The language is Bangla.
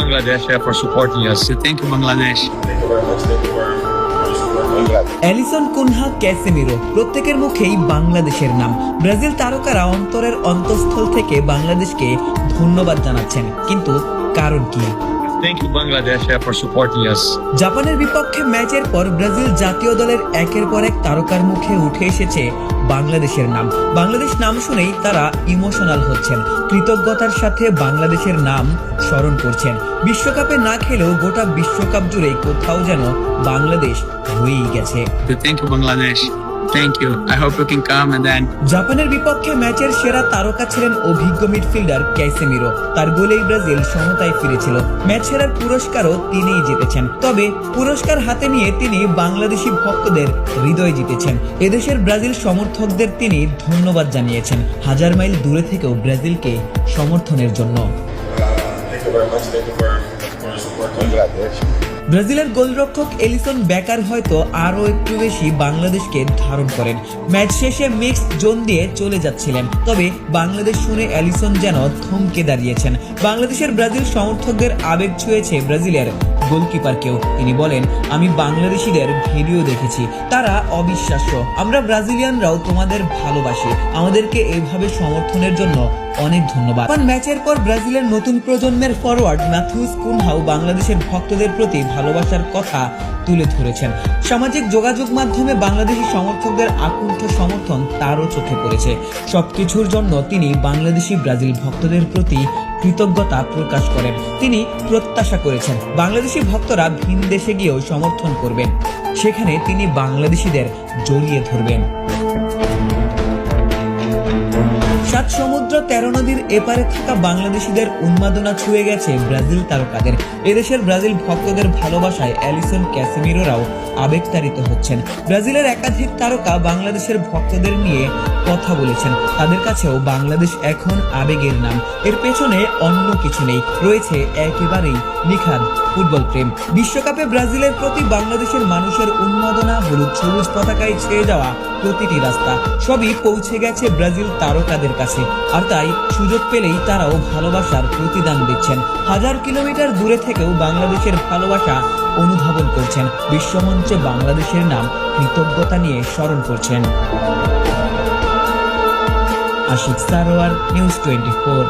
Bangladesh for supporting us. Thank you, Bangladesh. Thank you very much. Thank you for supporting us. Alisson Cunha, Casemiro প্রত্যেকের মুখেই বাংলাদেশের নাম। ব্রাজিল তারকারা অন্তরের অন্তঃস্থল থেকে বাংলাদেশকে ধন্যবাদ জানাচ্ছেন, কিন্তু কারণ কি? Thank you, Bangladesh for supporting us. জাপানের বিপক্ষে ম্যাচের পর ব্রাজিল জাতীয় দলের একের পর এক তারকার মুখে উঠে এসেছে বাংলাদেশের নাম। বাংলাদেশ নাম শুনেই তারা ইমোশনাল হচ্ছেন, কৃতজ্ঞতার সাথে বাংলাদেশের নাম স্মরণ করছেন। বিশ্বকাপে না খেলেও গোটা বিশ্বকাপ জুড়ে কোথাও যেন বাংলাদেশ হয়েই গেছে। Thank you, Bangladesh. Thank you. I hope you can come and then. জাপানের বিপক্ষে ম্যাচের সেরা তারকা ছিলেন অভিজ্ঞ মিডফিল্ডার ক্যাসেমিরো। তার গোলেই ব্রাজিল সমতায় ফিরেছিল। ম্যাচ সেরার পুরস্কারও তিনিই জিতেছেন। তবে পুরস্কার হাতে নিয়ে তিনি বাংলাদেশি ভক্তদের হৃদয় জিতেছেন। এদেশের ব্রাজিল সমর্থকদের তিনি ধন্যবাদ জানিয়েছেন, হাজার মাইল দূরে থেকেও ব্রাজিলকে সমর্থনের জন্য। Thank you very much. Thank you for supporting Bangladesh. ব্রাজিলের গোলরক্ষক এলিসন বেকার হয়তো আরও একটু বেশি বাংলাদেশকে ধারণ করেন। ম্যাচ শেষে মিক্স জোন দিয়ে চলে যাচ্ছিলেন, তবে বাংলাদেশ শুনে এলিসন যেন থমকে দাঁড়িয়েছেন। বাংলাদেশের ব্রাজিল সমর্থকদের আবেগ ছুঁয়েছে ব্রাজিলের গোলকিপারকেও। তিনি বলেন, আমি বাংলাদেশিদের ভিডিও দেখেছি, তারা অবিশ্বাস্য। আমরা ব্রাজিলিয়ানরাও তোমাদের ভালোবাসি, আমাদেরকে এইভাবে সমর্থনের জন্য অনেক ধন্যবাদ। ম্যাচের পর ব্রাজিলের নতুন প্রজন্মের ফরওয়ার্ড ম্যাথিউস কুনহাও বাংলাদেশের ভক্তদের প্রতি ভালোবাসার কথা তুলে ধরেছেন। সামাজিক যোগাযোগ মাধ্যমে বাংলাদেশি সমর্থকদের আকুণ্ঠ সমর্থন তারও চোখে পড়েছে। সবকিছুর জন্য তিনি বাংলাদেশি ব্রাজিল ভক্তদের প্রতি কৃতজ্ঞতা প্রকাশ করেন। তিনি প্রত্যাশা করেছেন বাংলাদেশি ভক্তরা ভিন দেশে গিয়েও সমর্থন করবেন, সেখানে তিনি বাংলাদেশিদের জড়িয়ে ধরবেন। 7 সমুদ্র 13 নদীর এপারে থাকা বাংলাদেশিদের উন্মাদনা ছুঁয়ে গেছে ব্রাজিল তারকাদের। এদেশের ব্রাজিল ভক্তদের ভালোবাসায় অ্যালিসন, ক্যাসেমিরোরাও আবেগতাড়িত হচ্ছেন। ব্রাজিলের একাধিক তারকা বাংলাদেশের ভক্তদের নিয়ে কথা বলেছেন। তাদের কাছেও বাংলাদেশ এখন আবেগের নাম, এর পেছনে অন্য কিছু নেই, রয়েছে একেবারেই নিখাদ ফুটবল প্রেম। বিশ্বকাপে ব্রাজিলের প্রতি বাংলাদেশের মানুষের উন্মাদনা, হলুদ সবুজ পতাকায় ছেয়ে যাওয়া প্রতিটি রাস্তা, সবই পৌঁছে গেছে ব্রাজিল তারকাদের কাছে। আর তাই সুযোগ পেলেই তারাও ভালোবাসার প্রতিদান দিচ্ছেন। হাজার কিলোমিটার দূরে থেকেও বাংলাদেশের ভালোবাসা অনুধাবন করছেন, বিশ্বমঞ্চে বাংলাদেশের নাম কৃতজ্ঞতা নিয়ে স্মরণ করছেন। আশিক সারোয়ার, নিউজ 24।